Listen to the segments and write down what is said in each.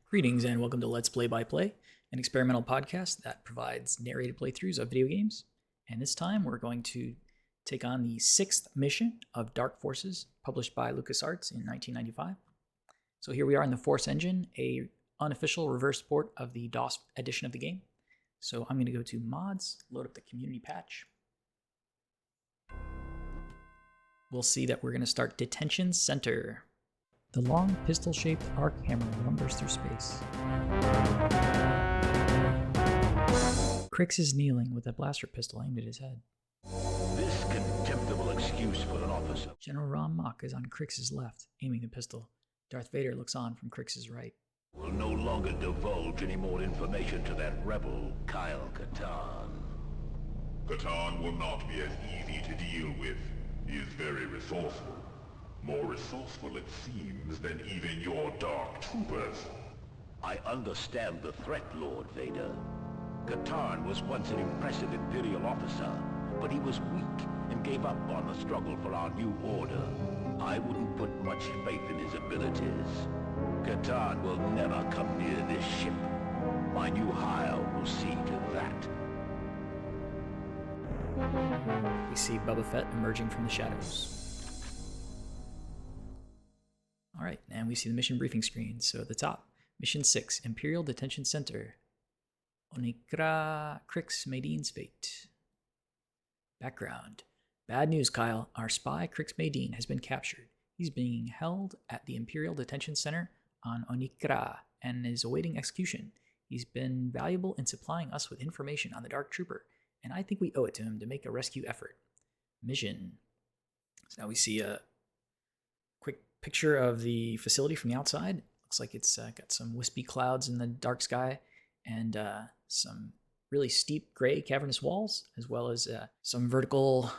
Greetings and welcome to Let's Play by Play, an experimental podcast that provides narrated playthroughs of video games. And this time we're going to take on the 6th mission of Dark Forces, published by LucasArts in 1995. So here we are in the Force engine, a unofficial reverse port of the DOS edition of the game. So I'm going to go to Mods, load up the community patch. We'll see that we're going to start Detention Center. The long, pistol-shaped arc hammer lumbers through space. Crix is kneeling with a blaster pistol aimed at his head. This contemptible excuse for an officer. General Rom Mak is on Crix's left, aiming the pistol. Darth Vader looks on from Crix's right. Will no longer divulge any more information to that rebel, Kyle Katarn. Katarn will not be as easy to deal with. He is very resourceful. More resourceful, it seems, than even your dark troopers. I understand the threat, Lord Vader. Katarn was once an impressive Imperial officer, but he was weak and gave up on the struggle for our new order. I wouldn't put much faith in his abilities. Katarn will never come near this ship. My new hire will see to that. We see Boba Fett emerging from the shadows. Alright, and we see the mission briefing screen. So at the top, Mission 6, Imperial Detention Center. Onikra Crix Madine's fate. Background. Bad news, Kyle. Our spy, Crix Madine, has been captured. He's being held at the Imperial Detention Center on Onikra and is awaiting execution. He's been valuable in supplying us with information on the Dark Trooper, and I think we owe it to him to make a rescue effort. Mission. So now we see a quick picture of the facility from the outside. Looks like it's got some wispy clouds in the dark sky and some really steep gray cavernous walls, as well as some vertical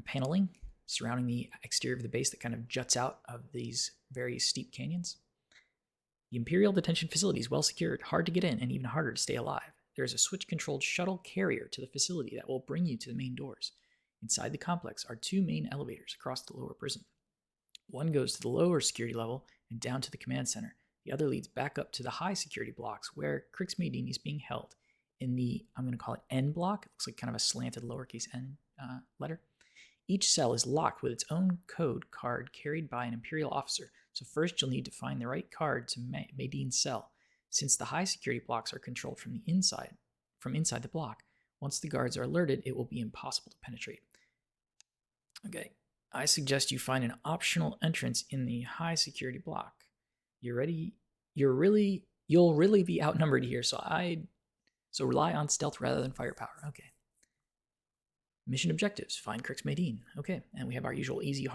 paneling surrounding the exterior of the base that kind of juts out of these very steep canyons. The Imperial Detention Facility is well secured, hard to get in, and even harder to stay alive. There is a switch-controlled shuttle carrier to the facility that will bring you to the main doors. Inside the complex are 2 main elevators across the lower prison. One goes to the lower security level and down to the command center. The other leads back up to the high security blocks where Crix Madine is being held in the, I'm going to call it N block. It looks like kind of a slanted lowercase n letter. Each cell is locked with its own code card carried by an Imperial officer. So first you'll need to find the right card to Madine's cell. Since the high security blocks are controlled from inside the block, once the guards are alerted, it will be impossible to penetrate. Okay. I suggest you find an optional entrance in the high security block. You'll really be outnumbered here, so rely on stealth rather than firepower. Okay. Mission objectives: find Crix Madine. Okay, and we have our usual easy,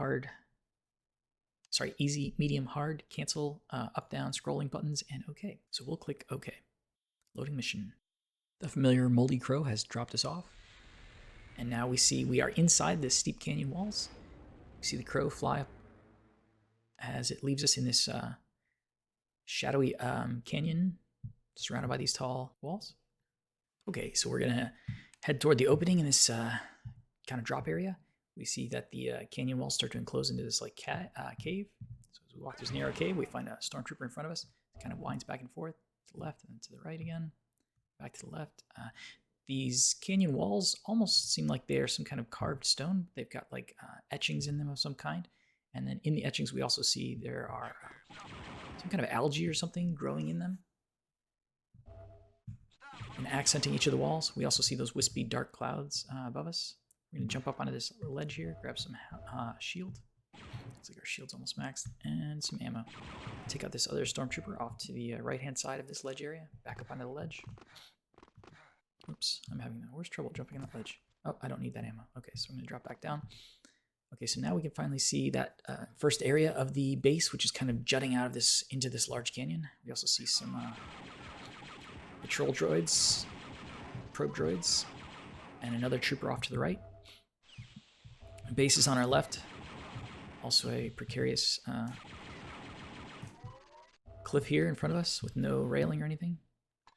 medium, hard, cancel, up, down, scrolling buttons, and okay. So we'll click OK. Loading mission. The familiar moldy crow has dropped us off, and now we see we are inside the steep canyon walls. We see the crow fly up as it leaves us in this shadowy canyon surrounded by these tall walls. Okay, so we're going to head toward the opening in this kind of drop area. We see that the canyon walls start to enclose into this like cave. So as we walk through this narrow cave, we find a stormtrooper in front of us. It kind of winds back and forth to the left and to the right again, back to the left. These canyon walls almost seem like they're some kind of carved stone. They've got like etchings in them of some kind. And then in the etchings, we also see there are some kind of algae or something growing in them and accenting each of the walls. We also see those wispy dark clouds above us. We're going to jump up onto this ledge here, grab some shield. Looks like our shield's almost maxed, and some ammo. Take out this other stormtrooper off to the right-hand side of this ledge area, back up onto the ledge. Oops, I'm having the worst trouble jumping on that ledge. Oh, I don't need that ammo. Okay, so I'm going to drop back down. Okay, so now we can finally see that first area of the base, which is kind of jutting out of this into this large canyon. We also see some patrol droids, probe droids, and another trooper off to the right. Base is on our left. Also a precarious cliff here in front of us with no railing or anything.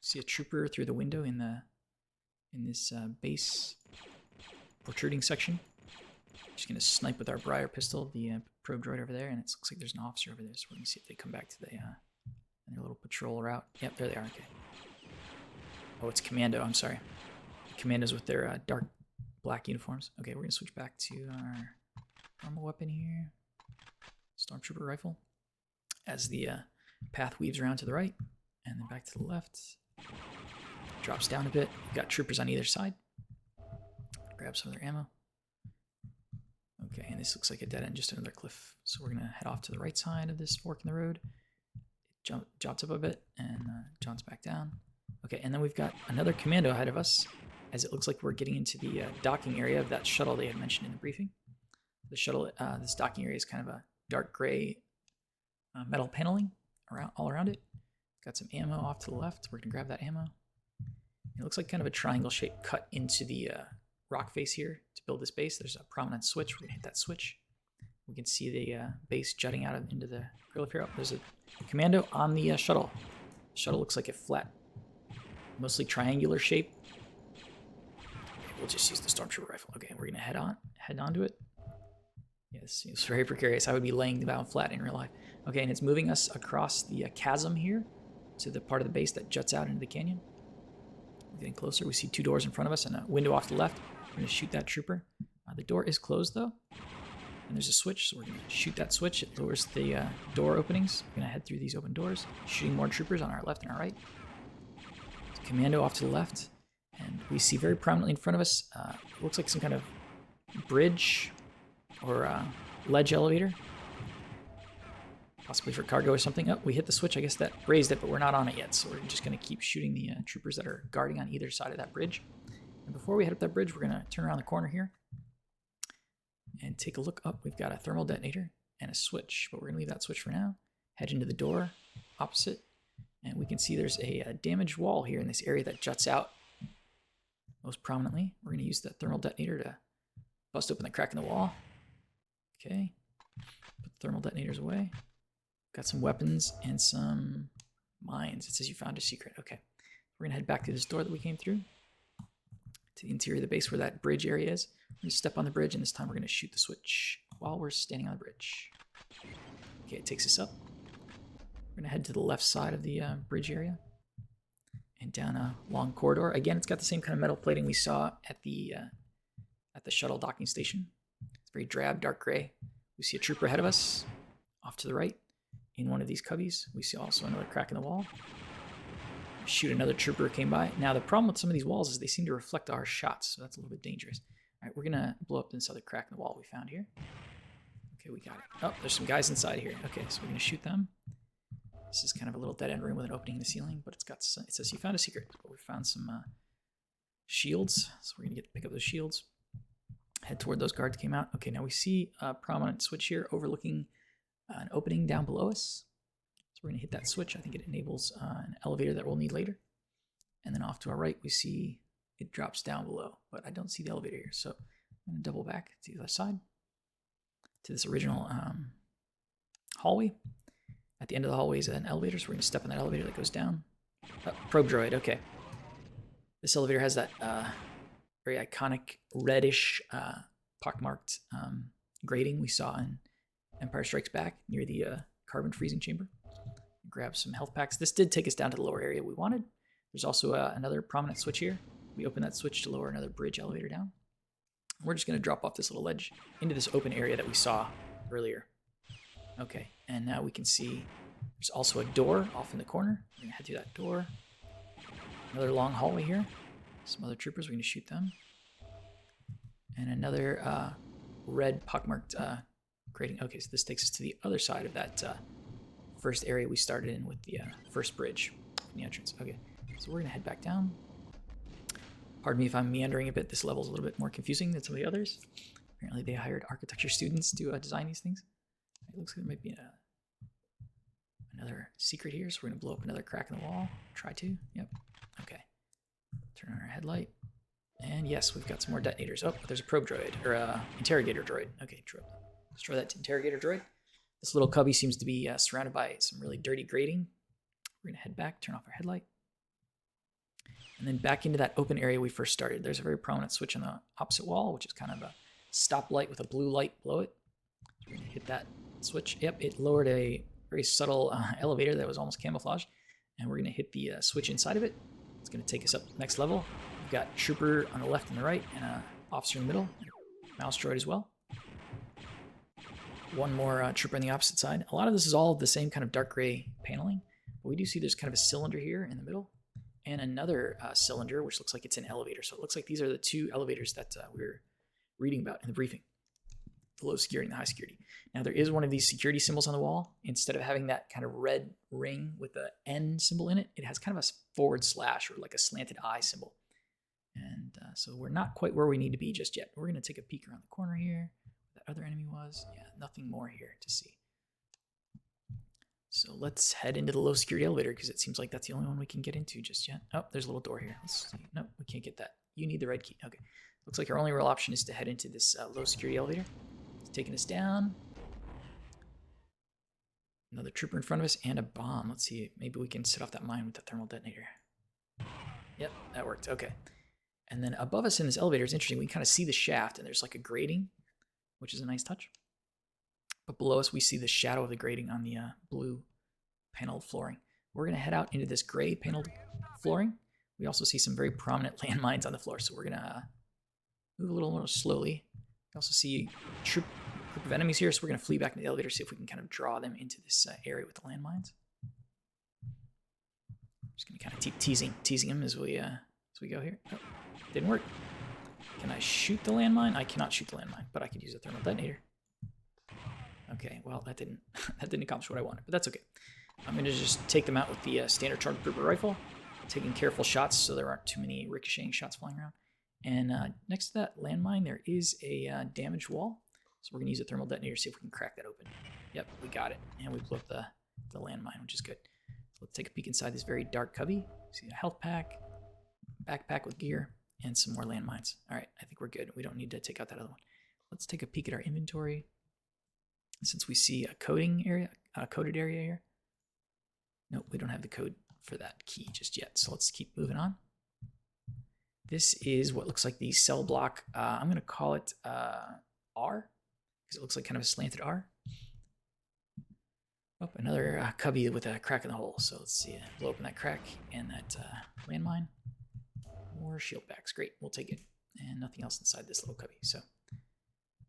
See a trooper through the window in this base protruding section. Just gonna snipe with our Briar pistol the probe droid over there, and it looks like there's an officer over there, so we're gonna see if they come back to the And their little patrol route. Yep, there they are. Okay. Oh, it's Commando. I'm sorry. Commandos with their dark black uniforms. Okay, we're going to switch back to our normal weapon here. Stormtrooper rifle. As the path weaves around to the right. And then back to the left. Drops down a bit. We've got troopers on either side. Grab some of their ammo. Okay, and this looks like a dead end, just another cliff. So we're going to head off to the right side of this fork in the road. It jots up a bit and jaunts back down. Okay, and then we've got another commando ahead of us, as it looks like we're getting into the docking area of that shuttle they had mentioned in the briefing. The shuttle, this docking area is kind of a dark gray metal paneling all around it. Got some ammo off to the left. We're going to grab that ammo. It looks like kind of a triangle shape cut into the rock face here to build this base. There's a prominent switch. We're going to hit that switch. We can see the base jutting out into the grill here. Oh, there's a commando on the shuttle. The shuttle looks like a flat, mostly triangular shape. We'll just use the Stormtrooper rifle. Okay, we're going to head on to it. Yeah, this seems very precarious. I would be laying down flat in real life. Okay, and it's moving us across the chasm here to the part of the base that juts out into the canyon. We're getting closer. We see two doors in front of us and a window off to the left. We're going to shoot that trooper. The door is closed, though. And there's a switch, so we're going to shoot that switch. It lowers the door openings. We're going to head through these open doors, shooting more troopers on our left and our right. Commando off to the left. And we see very prominently in front of us, looks like some kind of bridge or ledge elevator. Possibly for cargo or something. Oh, we hit the switch. I guess that raised it, but we're not on it yet. So we're just going to keep shooting the troopers that are guarding on either side of that bridge. And before we head up that bridge, we're going to turn around the corner here and take a look up. We've got a thermal detonator and a switch, but we're going to leave that switch for now. Head into the door opposite, and we can see there's a damaged wall here in this area that juts out most prominently. We're going to use the thermal detonator to bust open the crack in the wall. Okay, put the thermal detonators away. Got some weapons and some mines. It says you found a secret. Okay, we're going to head back to this door that we came through, to the interior of the base where that bridge area is. We're going to step on the bridge, and this time we're going to shoot the switch while we're standing on the bridge. Okay, it takes us up. We're going to head to the left side of the bridge area and down a long corridor. Again, it's got the same kind of metal plating we saw at the shuttle docking station. It's very drab, dark gray. We see a trooper ahead of us, off to the right, in one of these cubbies. We see also another crack in the wall. Shoot another trooper came by. Now, the problem with some of these walls is they seem to reflect our shots, so that's a little bit dangerous. All right, we're going to blow up this other crack in the wall we found here. Okay, we got it. Oh, there's some guys inside here. Okay, so we're going to shoot them. This is kind of a little dead-end room with an opening in the ceiling, but it says you found a secret. But we found some shields, so we're going to pick up those shields. Head toward those guards came out. Okay, now we see a prominent switch here overlooking an opening down below us. So we're going to hit that switch. I think it enables an elevator that we'll need later. And then off to our right, we see it drops down below, but I don't see the elevator here. So I'm going to double back to the other side to this original hallway. At the end of the hallway is an elevator, so we're going to step on that elevator that goes down. Probe droid, okay. This elevator has that very iconic reddish pockmarked grating we saw in Empire Strikes Back near the carbon freezing chamber. Grab some health packs. This did take us down to the lower area we wanted. There's also another prominent switch here. We open that switch to lower another bridge elevator down. We're just going to drop off this little ledge into this open area that we saw earlier. Okay, and now we can see there's also a door off in the corner. We're going to head through that door. Another long hallway here. Some other troopers, we're going to shoot them. And another red pockmarked grating. Okay, so this takes us to the other side of that first area we started in with the first bridge in the entrance. Okay, so we're going to head back down. Pardon me if I'm meandering a bit. This level's a little bit more confusing than some of the others. Apparently they hired architecture students to design these things. It looks like there might be another secret here, so we're going to blow up another crack in the wall. Try to. Yep. Okay. Turn on our headlight. And yes, we've got some more detonators. Oh, there's a probe droid, or interrogator droid. Okay, destroy that interrogator droid. This little cubby seems to be surrounded by some really dirty grating. We're going to head back, turn off our headlight. And then back into that open area we first started. There's a very prominent switch on the opposite wall, which is kind of a stoplight with a blue light below it. So we're going to hit that switch. Yep, it lowered a very subtle elevator that was almost camouflaged. And we're going to hit the switch inside of it. It's going to take us up next level. We've got trooper on the left and the right, and an officer in the middle, and a mouse droid as well. One more trooper on the opposite side. A lot of this is all the same kind of dark gray paneling, but we do see there's kind of a cylinder here in the middle, and another cylinder, which looks like it's an elevator. So it looks like these are the two elevators that we were reading about in the briefing. The low security and the high security. Now there is one of these security symbols on the wall. Instead of having that kind of red ring with the N symbol in it, it has kind of a forward slash or like a slanted eye symbol. And so we're not quite where we need to be just yet. We're going to take a peek around the corner here. Where that other enemy was. Yeah, nothing more here to see. So let's head into the low security elevator because it seems like that's the only one we can get into just yet. Oh, there's a little door here. Let's see. No, we can't get that. You need the red key. Okay. Looks like our only real option is to head into this low security elevator. It's taking us down. Another trooper in front of us and a bomb. Let's see. Maybe we can set off that mine with the thermal detonator. Yep, that worked. Okay. And then above us in this elevator is interesting. We can kind of see the shaft and there's like a grating, which is a nice touch. But below us, we see the shadow of the grating on the blue paneled flooring. We're going to head out into this gray paneled flooring. We also see some very prominent landmines on the floor. So we're going to move a little more slowly. We also see a group of enemies here. So we're going to flee back into the elevator, see if we can kind of draw them into this area with the landmines. Just going to kind of keep teasing them as we go here. Oh, didn't work. Can I shoot the landmine? I cannot shoot the landmine, but I could use a thermal detonator. Okay, well, that didn't accomplish what I wanted, but that's okay. I'm going to just take them out with the standard Stormtrooper rifle, taking careful shots so there aren't too many ricocheting shots flying around. And next to that landmine, there is a damaged wall. So we're going to use a thermal detonator to see if we can crack that open. Yep, we got it. And we blew up the landmine, which is good. So let's take a peek inside this very dark cubby. See a health pack, backpack with gear, and some more landmines. All right, I think we're good. We don't need to take out that other one. Let's take a peek at our inventory. Since we see a coded area here. Nope, we don't have the code for that key just yet. So let's keep moving on. This is what looks like the cell block. I'm going to call it R, because it looks like kind of a slanted R. Oh, another cubby with a crack in the hole. So let's see, blow open that crack and that landmine. More shield packs. Great, we'll take it. And nothing else inside this little cubby. So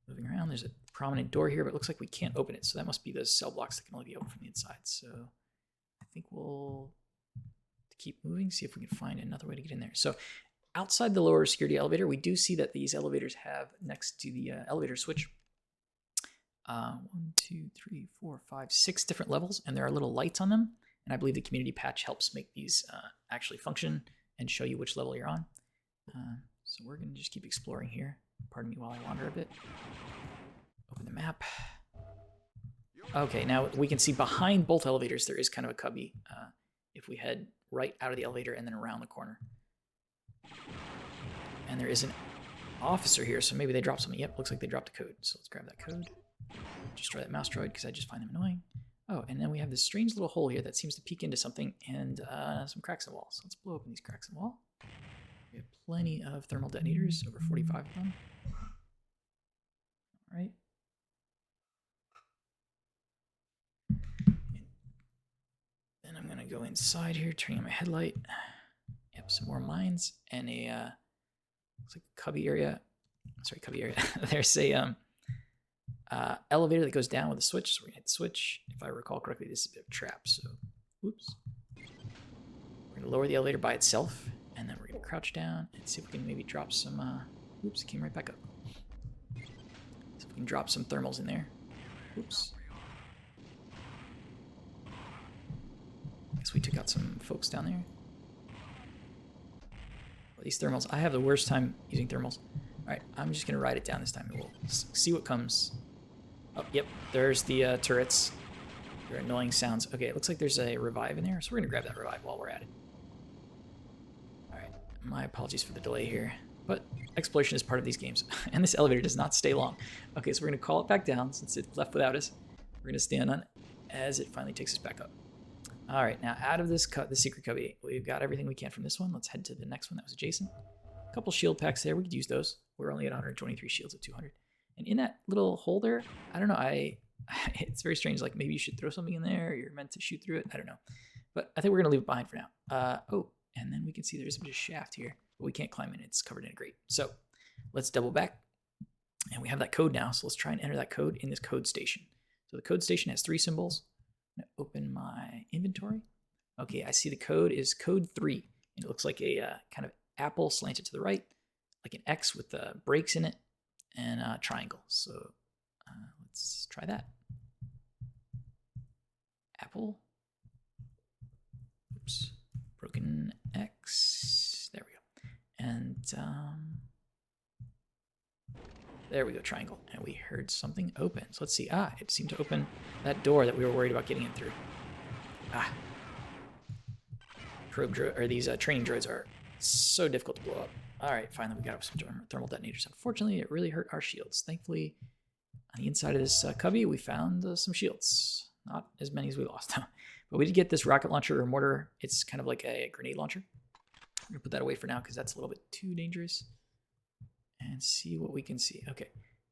moving around, there's a prominent door here, but it looks like we can't open it. So that must be those cell blocks that can only be opened from the inside. So I think we'll keep moving, see if we can find another way to get in there. So outside the lower security elevator, we do see that these elevators have next to the elevator switch 1, 2, 3, 4, 5, 6 different levels, and there are little lights on them. And I believe the community patch helps make these actually function and show you which level you're on. So we're going to just keep exploring here. Pardon me while I wander a bit. Open the map. Okay, now we can see behind both elevators there is kind of a cubby if we head right out of the elevator and then around the corner. And there is an officer here, so maybe they dropped something. Yep, looks like they dropped a code. So let's grab that code. Destroy that mouse droid because I just find them annoying. Oh, and then we have this strange little hole here that seems to peek into something and some cracks in the wall. So let's blow open these cracks in the wall. We have plenty of thermal detonators, over 45 of them. All right. Then I'm going to go inside here, turning on my headlight. Yep, some more mines and a looks like a cubby area. Sorry, cubby area. There's a elevator that goes down with a switch. So we're gonna hit the switch. If I recall correctly, this is a bit of a trap. So, whoops. We're gonna lower the elevator by itself, and then we're gonna crouch down and see if we can maybe drop some. Oops, it came right back up. So we can drop some thermals in there. Oops. Guess we took out some folks down there. Well, these thermals, I have the worst time using thermals. All right, I'm just gonna ride it down this time, and we'll see what comes. Oh, yep, there's the turrets. They're annoying sounds. Okay, it looks like there's a revive in there, so we're gonna grab that revive while we're at it. All right, my apologies for the delay here, but exploration is part of these games, and this elevator does not stay long. Okay, so we're gonna call it back down since it left without us. We're gonna stand on it as it finally takes us back up. All right, now out of this the secret cubby, we've got everything we can from this one. Let's head to the next one that was adjacent. A couple shield packs there, we could use those. We're only at 123 shields of 200. And in that little hole there, I don't know, I It's very strange. Like maybe you should throw something in there. Or you're meant to shoot through it. I don't know. But I think we're gonna leave it behind for now. Oh, and then we can see there's a bit of shaft here, but we can't climb in. It's covered in a grate. So let's double back, and we have that code now. So let's try and enter that code in this code station. So the code station has 3 symbols. I'm gonna open my inventory. Okay, I see the code is code 3, and it looks like a kind of apple slanted to the right, like an X with breaks in it, and a triangle. So let's try that. Apple. Oops. Broken X. There we go. And there we go, triangle. And we heard something open. So let's see. It seemed to open that door that we were worried about getting in through. These training droids are so difficult to blow up. All right, finally we got up some thermal detonators. Unfortunately, it really hurt our shields. Thankfully, on the inside of this cubby, we found some shields. Not as many as we lost, but we did get this rocket launcher or mortar. It's kind of like a grenade launcher. I'm gonna put that away for now because that's a little bit too dangerous. And see what we can see. Okay,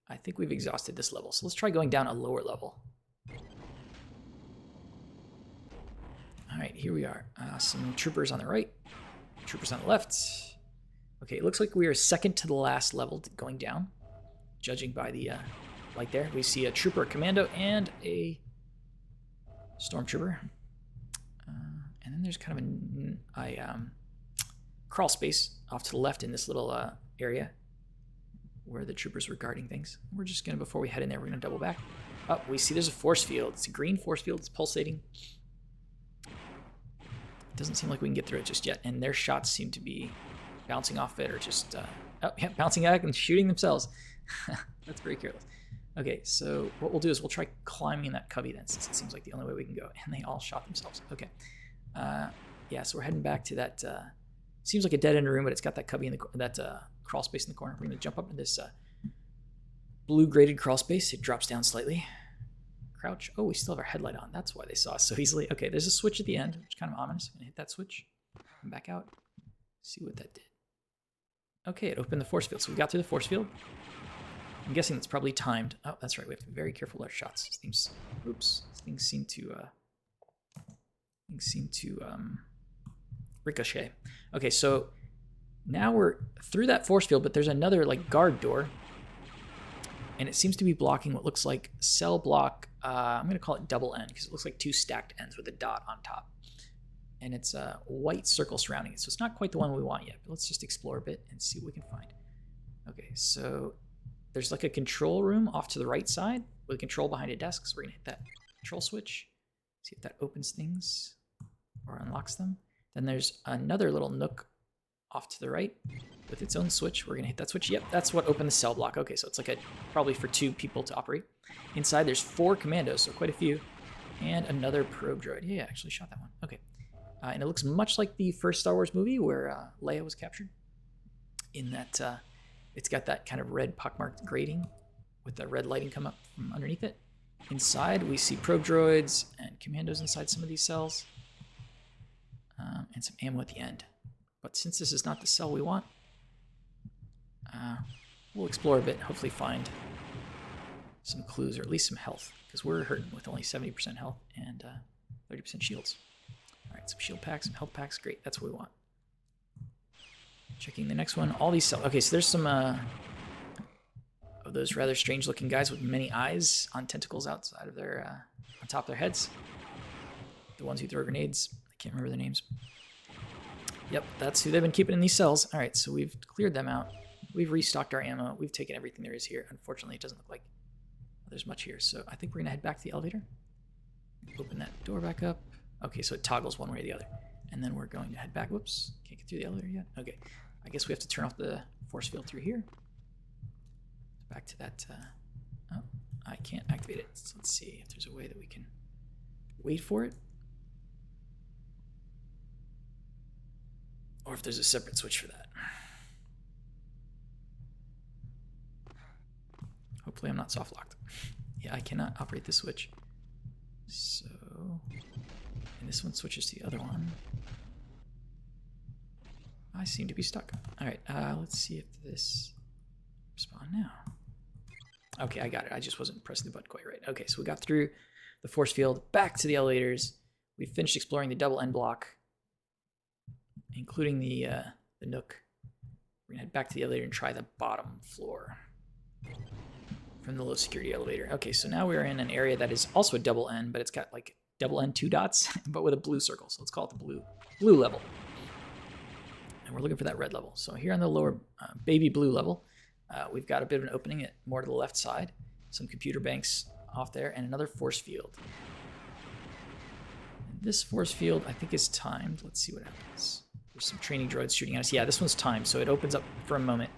I think we've exhausted this level. So let's try going down a lower level. All right, here we are. Some troopers on the right, troopers on the left. Okay, it looks like we are second to the last level going down, judging by the light there. We see a trooper, a commando, and a stormtrooper. And then there's kind of a crawl space off to the left in this little area where the troopers were guarding things. We're just gonna, before we head in there, we're gonna double back. Oh, we see there's a force field. It's a green force field. It's pulsating. It doesn't seem like we can get through it just yet. And their shots seem to be bouncing off it or just, bouncing out and shooting themselves. That's very careless. Okay, so what we'll do is we'll try climbing in that cubby then, since it seems like the only way we can go. And they all shot themselves. Okay. Yeah, so we're heading back to that, seems like a dead end room, but it's got that cubby in that crawl space in the corner. We're gonna jump up into this blue graded crawl space. It drops down slightly. Crouch. Oh, we still have our headlight on. That's why they saw us so easily. Okay, there's a switch at the end, which is kind of ominous. I'm gonna hit that switch, come back out, see what that did. Okay, it opened the force field. So we got through the force field. I'm guessing it's probably timed. Oh, that's right. We have to be very careful with our shots. These things seem to ricochet. Okay, so now we're through that force field, but there's another like guard door, and it seems to be blocking what looks like cell block. I'm gonna call it double N because it looks like 2 stacked ends with a dot on top, and it's a white circle surrounding it. So it's not quite the one we want yet, but let's just explore a bit and see what we can find. Okay, so there's like a control room off to the right side with a control behind a desk. So we're gonna hit that control switch, see if that opens things or unlocks them. Then there's another little nook off to the right with its own switch. We're gonna hit that switch. Yep, that's what opened the cell block. Okay, so it's like probably for 2 people to operate. Inside there's 4 commandos, so quite a few, and another probe droid. Yeah, I actually shot that one. Okay, and it looks much like the first Star Wars movie where Leia was captured. In that, it's got that kind of red pockmarked grating with the red lighting come up from underneath it. Inside we see probe droids and commandos inside some of these cells. And some ammo at the end. But since this is not the cell we want, we'll explore a bit, hopefully find some clues or at least some health, because we're hurting with only 70% health and 30% shields. All right, some shield packs, some health packs, great, that's what we want. Checking the next one, all these cells. Okay, so there's some of those rather strange looking guys with many eyes on tentacles outside of their, on top of their heads. The ones who throw grenades. Can't remember their names. Yep, that's who they've been keeping in these cells. All right, so we've cleared them out. We've restocked our ammo. We've taken everything there is here. Unfortunately, it doesn't look like there's much here. So I think we're gonna head back to the elevator. Open that door back up. Okay, so it toggles one way or the other. And then we're going to head back. Whoops, can't get through the elevator yet. Okay, I guess we have to turn off the force field through here. Back to that, oh, I can't activate it. So let's see if there's a way that we can wait for it. Or if there's a separate switch for that. Hopefully I'm not soft locked. Yeah, I cannot operate this switch. So, and this one switches to the other one. I seem to be stuck. All right, let's see if this respawn now. Okay, I got it. I just wasn't pressing the button quite right. Okay, so we got through the force field, back to the elevators. We finished exploring the double end block, including the nook. We're gonna head back to the elevator and try the bottom floor from the low security elevator. Okay, so now we're in an area that is also a double end, but it's got like double end 2 dots, but with a blue circle. So let's call it the blue level. And we're looking for that red level. So here on the lower baby blue level, we've got a bit of an opening more to the left side, some computer banks off there, and another force field. And this force field, I think, is timed. Let's see what happens. There's some training droids shooting at us. Yeah, this one's timed, so it opens up for a moment,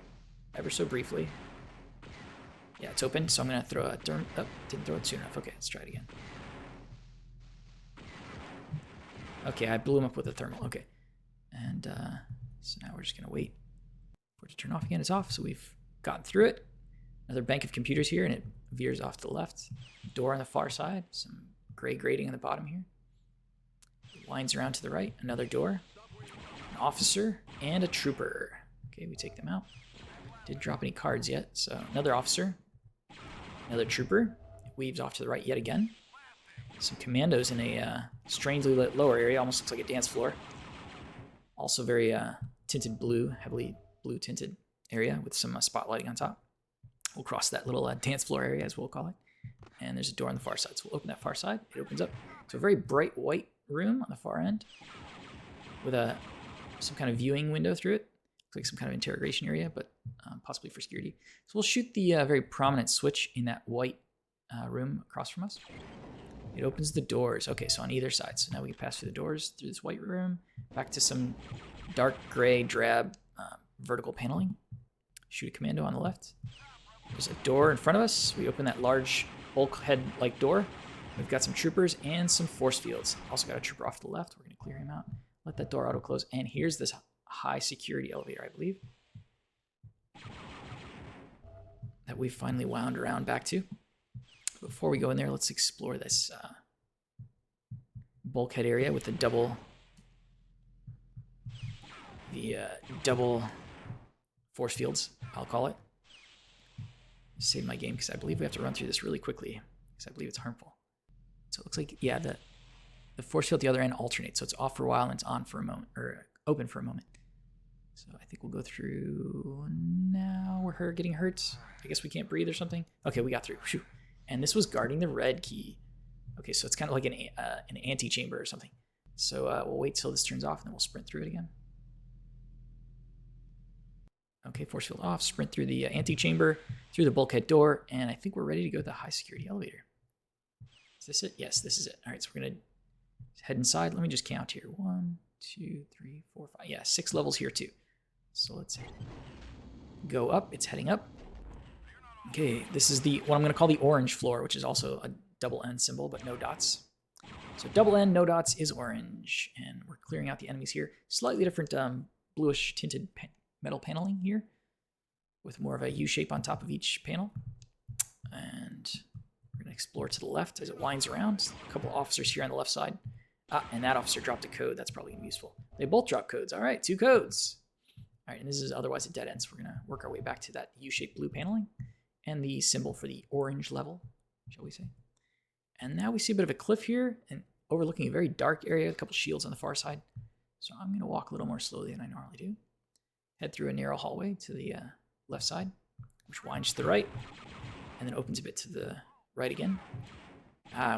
ever so briefly. Yeah, it's open, so I'm going to throw a... Oh, didn't throw it soon enough. Okay, let's try it again. Okay, I blew him up with a thermal. Okay. And so now we're just going to wait for it to turn off again. It's off, so we've gotten through it. Another bank of computers here, and it veers off to the left. Door on the far side. Some gray grating on the bottom here. It winds around to the right. Another door. An officer and a trooper. Okay, we take them out. Didn't drop any cards yet, so another officer. Another trooper. It weaves off to the right yet again. Some commandos in a strangely lit lower area. Almost looks like a dance floor. Also very tinted blue, heavily blue tinted area with some spotlighting on top. We'll cross that little dance floor area, as we'll call it. And there's a door on the far side. So we'll open that far side. It opens up to a very bright white room on the far end with some kind of viewing window through it. Looks like some kind of interrogation area, but possibly for security. So we'll shoot the very prominent switch in that white room across from us. It opens the doors. Okay, so on either side. So now we can pass through the doors, through this white room, back to some dark gray, drab vertical paneling. Shoot a commando on the left. There's a door in front of us. We open that large bulkhead-like door. We've got some troopers and some force fields. Also got a trooper off to the left. We're going to clear him out. Let that door auto-close. And here's this high security elevator, I believe, that we've finally wound around back to. Before we go in there, let's explore this bulkhead area with the double force fields, I'll call it. Save my game because I believe we have to run through this really quickly because I believe it's harmful. So it looks like, yeah, the force field at the other end alternates. So it's off for a while and it's on for a moment, or open for a moment. So I think we'll go through now. We're getting hurt. I guess we can't breathe or something. Okay, we got through. Whew. And this was guarding the red key. Okay, so it's kind of like an antechamber or something. So we'll wait till this turns off and then we'll sprint through it again. Okay, force field off, sprint through the antechamber, through the bulkhead door, and I think we're ready to go to the high security elevator. Is this it? Yes, this is it. All right, so we're going to head inside. Let me just count here. 1, 2, 3, 4, 5. Yeah, 6 levels here too. So let's go up. It's heading up. Okay, this is what I'm going to call the orange floor, which is also a double N symbol, but no dots. So double N, no dots is orange, and we're clearing out the enemies here. Slightly different bluish tinted metal paneling here with more of a U shape on top of each panel. And we're going to explore to the left as it winds around. A couple of officers here on the left side. And that officer dropped a code. That's probably going to be useful. They both dropped codes. All right, 2 codes. All right, and this is otherwise a dead end, so we're going to work our way back to that U-shaped blue paneling and the symbol for the orange level, shall we say. And now we see a bit of a cliff here and overlooking a very dark area, a couple shields on the far side. So I'm going to walk a little more slowly than I normally do. Head through a narrow hallway to the left side, which winds to the right, and then opens a bit to the right again.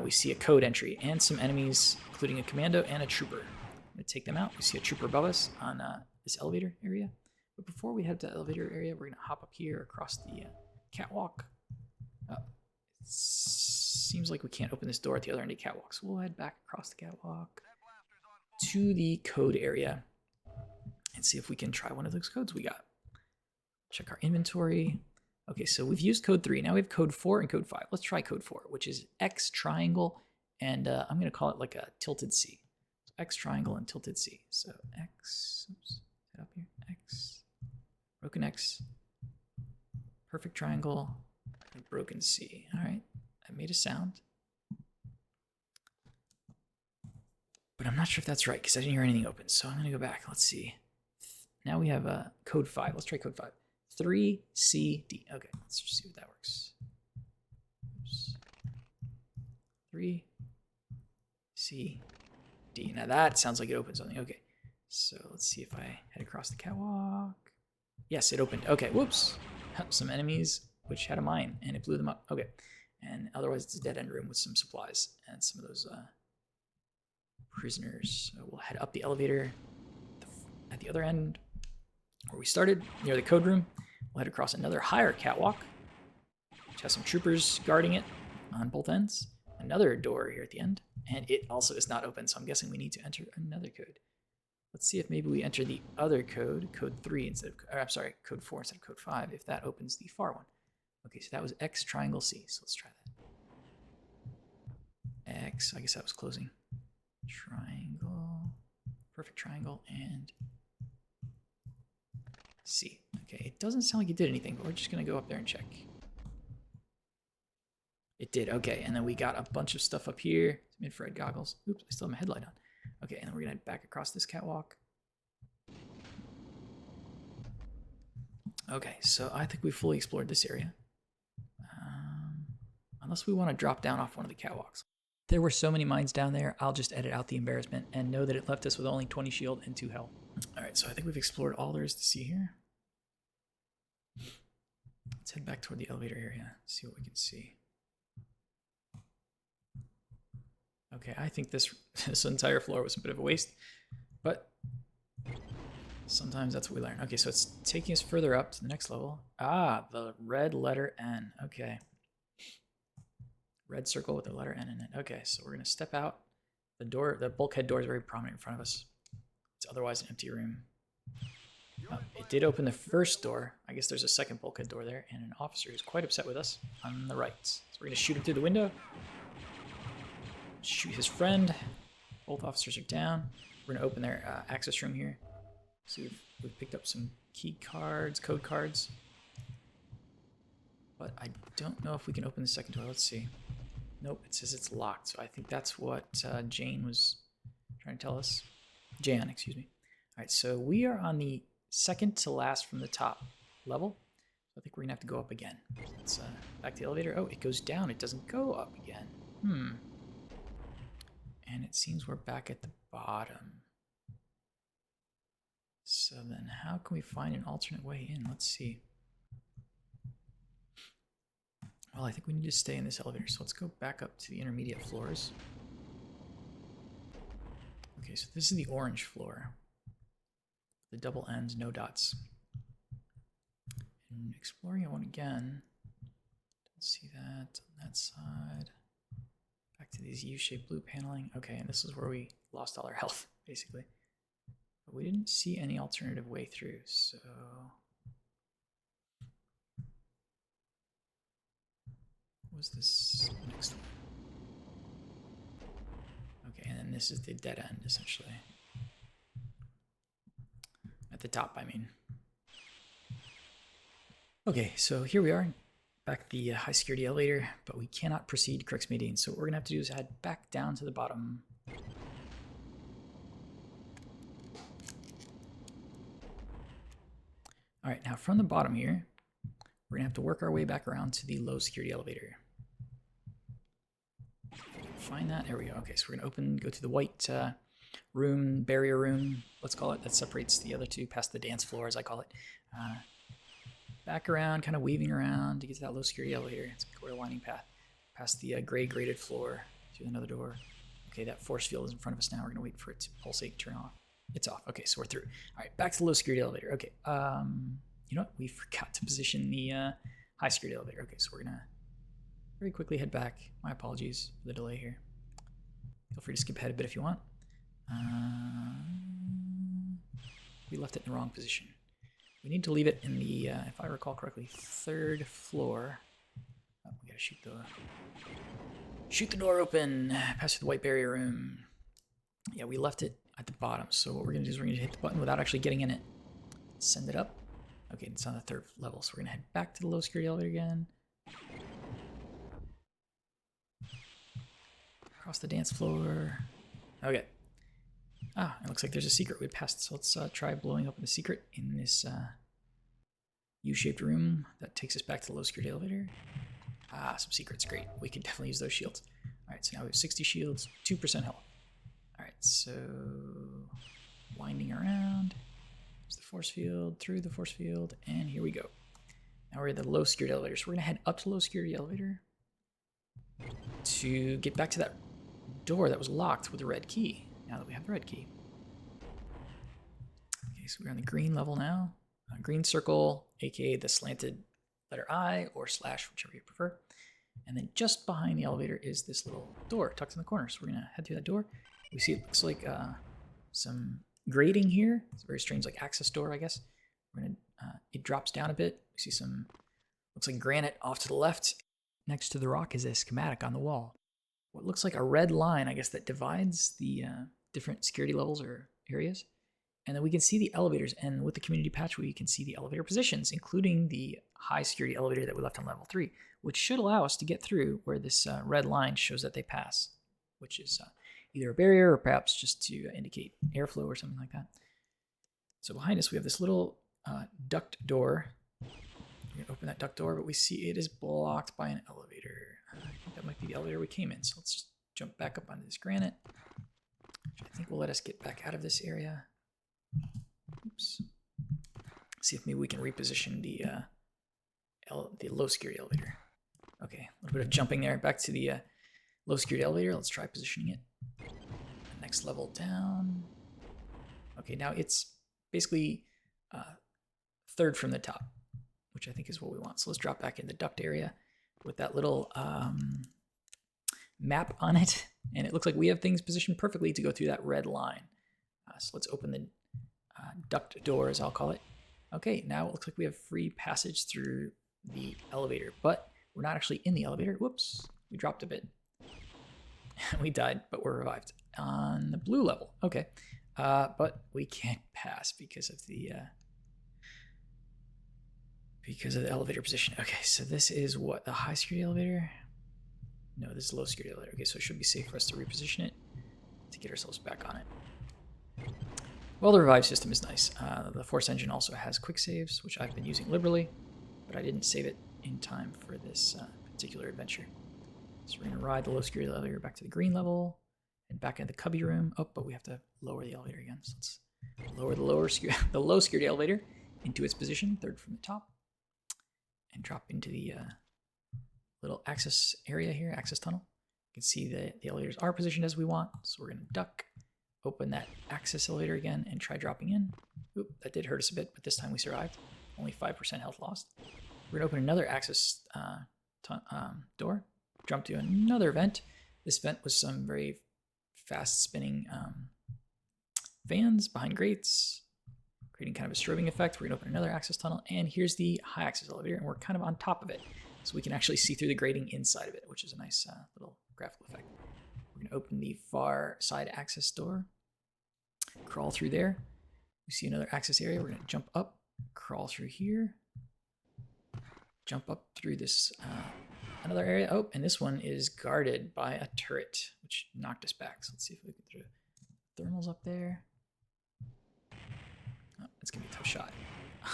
We see a code entry and some enemies, including a commando and a trooper. I'm going to take them out. We see a trooper above us on this elevator area. But before we head to the elevator area, we're going to hop up here across the catwalk. Seems like we can't open this door at the other end of the catwalk, so we'll head back across the catwalk to the code area and see if we can try one of those codes we got. Check our inventory. Okay, so we've used code 3. Now we have code 4 and code 5. Let's try code 4, which is X triangle, and I'm going to call it like a tilted C. So X triangle and tilted C. So X, oops, head up here, X, broken X, perfect triangle, and broken C. All right, I made a sound. But I'm not sure if that's right because I didn't hear anything open. So I'm going to go back. Let's see. Now we have code 5. Let's try code 5. 3CD. Okay, let's just see what that works. 3, C, D. Now that sounds like it opens something. Okay, so let's see if I head across the catwalk. Yes, it opened. Okay, whoops. Some enemies which had a mine and it blew them up. Okay, and otherwise it's a dead end room with some supplies and some of those prisoners. So we'll head up the elevator at the other end where we started, near the code room. We'll head across another higher catwalk, which has some troopers guarding it on both ends. Another door here at the end, and it also is not open, so I'm guessing we need to enter another code. Let's see if maybe we enter the other code, code 3 instead of, or I'm sorry, code 4 instead of code 5, if that opens the far one. Okay, so that was X triangle C, so let's try that. X, I guess that was closing. Triangle, perfect triangle, and C. Okay, it doesn't sound like it did anything, but we're just gonna go up there and check. It did, okay, and then we got a bunch of stuff up here. Some infrared goggles. Oops, I still have my headlight on. Okay, and then we're gonna head back across this catwalk. Okay, so I think we've fully explored this area. Unless we want to drop down off one of the catwalks. There were so many mines down there, I'll just edit out the embarrassment and know that it left us with only 20 shield and 2 health. Alright, so I think we've explored all there is to see here. Let's head back toward the elevator area, see what we can see. Okay, I think this entire floor was a bit of a waste, but sometimes that's what we learn. Okay, so it's taking us further up to the next level. Ah, the red letter N. Okay. Red circle with the letter N in it. Okay, so we're going to step out. The door, the bulkhead door is very prominent in front of us. It's otherwise an empty room. It did open the first door. I guess there's a second bulkhead door there, and an officer who's quite upset with us on the right. So we're going to shoot him through the window. Shoot his friend. Both officers are down. We're going to open their access room here. So we've picked up some key cards, code cards. But I don't know if we can open the second door. Let's see. Nope, it says it's locked. So I think that's what Jane was trying to tell us. Jan, excuse me. All right, so we are on the second to last from the top level. So I think we're going to have to go up again. Let's back to the elevator. Oh, it goes down. It doesn't go up again. And it seems we're back at the bottom. So then how can we find an alternate way in? Let's see. Well, I think we need to stay in this elevator, so let's go back up to the intermediate floors. Okay, so this is the orange floor. The double ends, no dots. And exploring it one again. Don't see that on that side. Back to these U-shaped blue paneling. Okay, and this is where we lost all our health, basically. But we didn't see any alternative way through, so... What was this next one? Okay, and then this is the dead end, essentially. At the top, I mean. Okay, so here we are. Back at the high security elevator, but we cannot proceed Crix Medine. So what we're gonna have to do is head back down to the bottom. All right, now from the bottom here, we're gonna have to work our way back around to the low security elevator. Find that, there we go. Okay, so we're gonna go to the white room, barrier room, let's call it, that separates the other two, past the dance floor, as I call it. Back around, kind of weaving around to get to that low security elevator. It's a winding path. Past the gray grated floor to another door. Okay, that force field is in front of us now. We're gonna wait for it to pulsate, turn off. It's off. Okay, so we're through. All right, back to the low security elevator. Okay, you know what? We forgot to position the high security elevator. Okay, so we're gonna very quickly head back. My apologies for the delay here. Feel free to skip ahead a bit if you want. We left it in the wrong position. We need to leave it in the, if I recall correctly, third floor. Oh, we gotta shoot the door open, pass through the white barrier room. Yeah, we left it at the bottom. So what we're gonna do is we're gonna hit the button without actually getting in it. Send it up. Okay, it's on the third level. So we're gonna head back to the low security elevator again. Across the dance floor. Okay. Ah, it looks like there's a secret we passed. So let's try blowing open the secret in this U-shaped room that takes us back to the low security elevator. Ah, some secrets, great. We can definitely use those shields. Alright, so now we have 60 shields, 2% health. Alright, so winding around. There's the force field, through the force field, and here we go. Now we're at the low security elevator. So we're going to head up to the low security elevator to get back to that door that was locked with the red key. Now that we have the red key. Okay, so we're on the green level now. Green circle, aka the slanted letter I or slash, whichever you prefer. And then just behind the elevator is this little door tucked in the corner. So we're going to head through that door. We see it looks like some grating here. It's a very strange like access door, I guess. We're gonna it drops down a bit. We see some looks like granite off to the left. Next to the rock is a schematic on the wall. What looks like a red line, I guess, that divides the different security levels or areas. And then we can see the elevators, and with the community patch, we can see the elevator positions, including the high security elevator that we left on level 3, which should allow us to get through where this red line shows that they pass, which is either a barrier or perhaps just to indicate airflow or something like that. So behind us, we have this little duct door. We're gonna open that duct door, but we see it is blocked by an elevator. I think that might be the elevator we came in. So let's just jump back up onto this granite, which I think will let us get back out of this area. Oops. See if maybe we can reposition the low security elevator. Okay, a little bit of jumping there. Back to the low security elevator. Let's try positioning it. Next level down. Okay, now it's basically third from the top, which I think is what we want. So let's drop back in the duct area with that little map on it. And it looks like we have things positioned perfectly to go through that red line. So let's open the duct door, as I'll call it. Okay, now it looks like we have free passage through the elevator, but we're not actually in the elevator. Whoops, we dropped a bit. We died, but we're revived on the blue level. Okay, but we can't pass because of the elevator position. Okay, so this is what, the high security elevator? No, this is low security elevator. Okay, so it should be safe for us to reposition it to get ourselves back on it. Well, the revive system is nice. The Force engine also has quick saves, which I've been using liberally, but I didn't save it in time for this particular adventure. So we're going to ride the low security elevator back to the green level and back into the cubby room. Oh, but we have to lower the elevator again. So let's lower the low security elevator into its position, third from the top, and drop into the little access area here, access tunnel. You can see the elevators are positioned as we want. So we're going to duck, open that access elevator again, and try dropping in. Oop, that did hurt us a bit, but this time we survived. Only 5% health lost. We're going to open another access door, jump to another vent. This vent was some very fast spinning fans behind grates, creating kind of a strobing effect. We're going to open another access tunnel, and here's the high access elevator, and we're kind of on top of it. So we can actually see through the grating inside of it, which is a nice little graphical effect. We're going to open the far side access door, crawl through there. We see another access area. We're going to jump up, crawl through here, jump up through this another area. Oh, and this one is guarded by a turret, which knocked us back. So let's see if we can throw thermals up there. Oh, it's going to be a tough shot.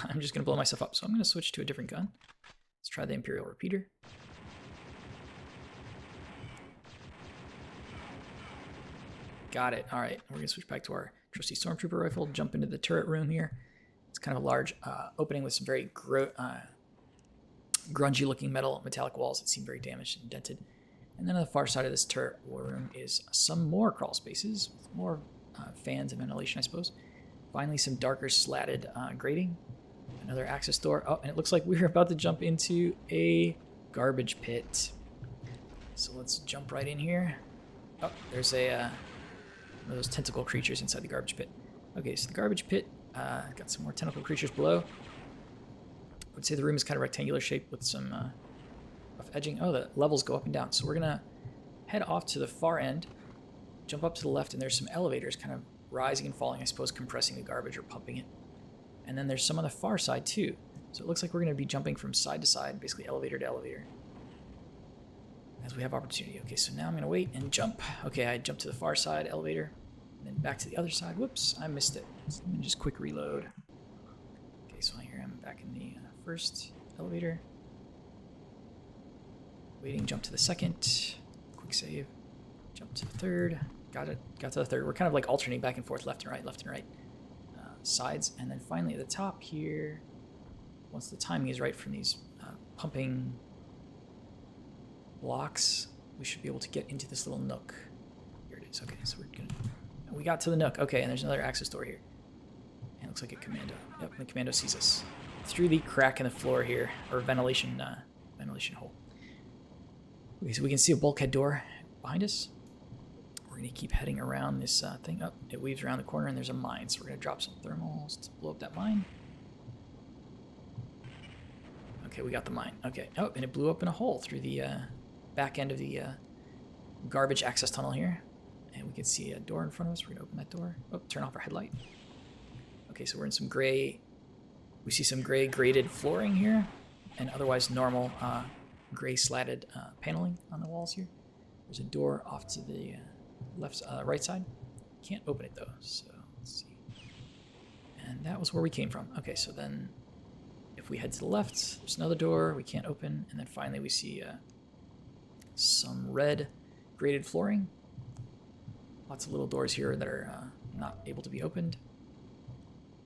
I'm just going to blow myself up. So I'm going to switch to a different gun. Let's try the Imperial Repeater. Got it. All right. We're going to switch back to our trusty Stormtrooper rifle, jump into the turret room here. It's kind of a large opening with some very grungy looking metallic walls that seem very damaged and dented. And then on the far side of this turret room is some more crawl spaces with more fans and ventilation, I suppose. Finally, some darker slatted grating. Another access door. Oh, and it looks like we're about to jump into a garbage pit. So let's jump right in here. Oh, there's one of those tentacle creatures inside the garbage pit. Okay, so the garbage pit got some more tentacle creatures below. I would say the room is kind of rectangular shaped with some rough edging. Oh, the levels go up and down. So we're going to head off to the far end, jump up to the left, and there's some elevators kind of rising and falling, I suppose, compressing the garbage or pumping it. And then there's some on the far side too. So it looks like we're going to be jumping from side to side, basically elevator to elevator, as we have opportunity. Okay, so now I'm going to wait and jump. Okay, I jumped to the far side elevator, and then back to the other side. Whoops, I missed it. So let me just quick reload. Okay, so here I'm back in the first elevator. Waiting, jump to the second. Quick save. Jump to the third. Got it. Got to the third. We're kind of like alternating back and forth, left and right, sides. And then finally at the top here, once the timing is right from these pumping blocks, we should be able to get into this little nook. Here it is. Okay, so we're gonna... We got to the nook. Okay, and there's another access door here. And it looks like a commando. Yep, the commando sees us. Through the crack in the floor here, or ventilation hole. Okay, so we can see a bulkhead door behind us. We're going to keep heading around this thing. Up, it weaves around the corner, and there's a mine. So we're going to drop some thermals to blow up that mine. Okay, we got the mine. Okay. Oh, and it blew up in a hole through the back end of the garbage access tunnel here. And we can see a door in front of us. We're going to open that door. Oh, turn off our headlight. Okay, so we're in some gray... We see some gray graded flooring here, and otherwise normal gray slatted paneling on the walls here. There's a door off to the right side. Can't open it though, so let's see. And that was where we came from. Okay, so then if we head to the left, there's another door we can't open, and then finally we see some red graded flooring. Lots of little doors here that are not able to be opened.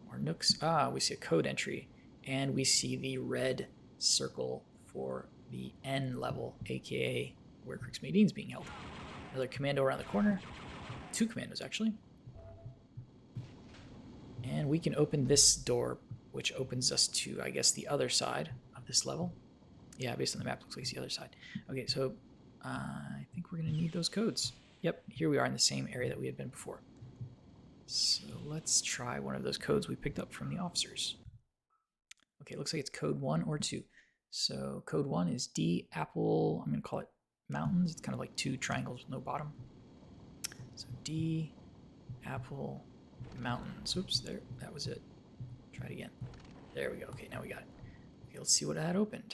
More nooks. Ah, we see a code entry, and we see the red circle for the N level, aka where Crix Madine's being held. Another commando around the corner. 2 commandos, actually. And we can open this door, which opens us to, I guess, the other side of this level. Yeah, based on the map, looks like it's the other side. Okay, so I think we're going to need those codes. Yep, here we are in the same area that we had been before. So let's try one of those codes we picked up from the officers. Okay, it looks like it's code 1 or 2. So code 1 is D Apple, I'm going to call it mountains. It's kind of like 2 triangles with no bottom. So D Apple mountains. Oops, there, that was it. Try it again. There we go. Okay, now we got it. Okay, let's see what I had opened.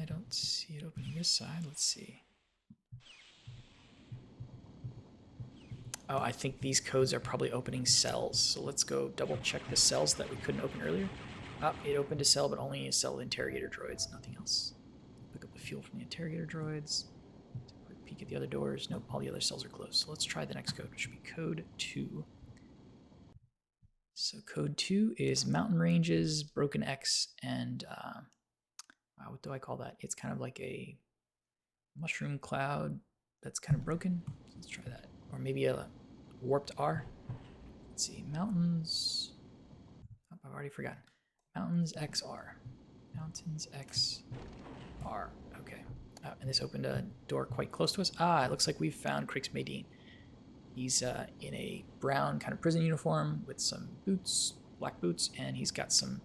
I don't see it opening this side. Let's see. Oh, I think these codes are probably opening cells. So let's go double check the cells that we couldn't open earlier. Oh, it opened a cell, but only a cell of interrogator droids, nothing else. Pick up the fuel from the interrogator droids. Quick peek at the other doors. Nope, all the other cells are closed. So let's try the next code, which should be code 2. So code 2 is mountain ranges, broken X, and what do I call that? It's kind of like a mushroom cloud that's kind of broken. So let's try that. Or maybe a warped R. Let's see, mountains. Oh, I've already forgotten. Mountains XR. Mountains XR. Okay. And this opened a door quite close to us. Ah, it looks like we've found Crix Madine. He's in a brown kind of prison uniform with some boots, black boots, and he's got some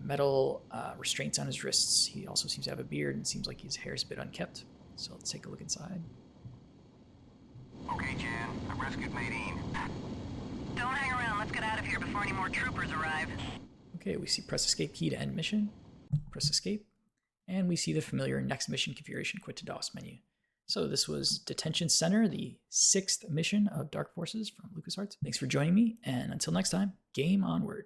metal restraints on his wrists. He also seems to have a beard and seems like his hair's a bit unkept. So let's take a look inside. Okay, Jan, I've rescued Madine. Don't hang around. Let's get out of here before any more troopers arrive. Okay, we see press escape key to end mission. Press escape. And we see the familiar next mission configuration quit to DOS menu. So this was Detention Center, the 6th mission of Dark Forces from LucasArts. Thanks for joining me, and until next time, game onward.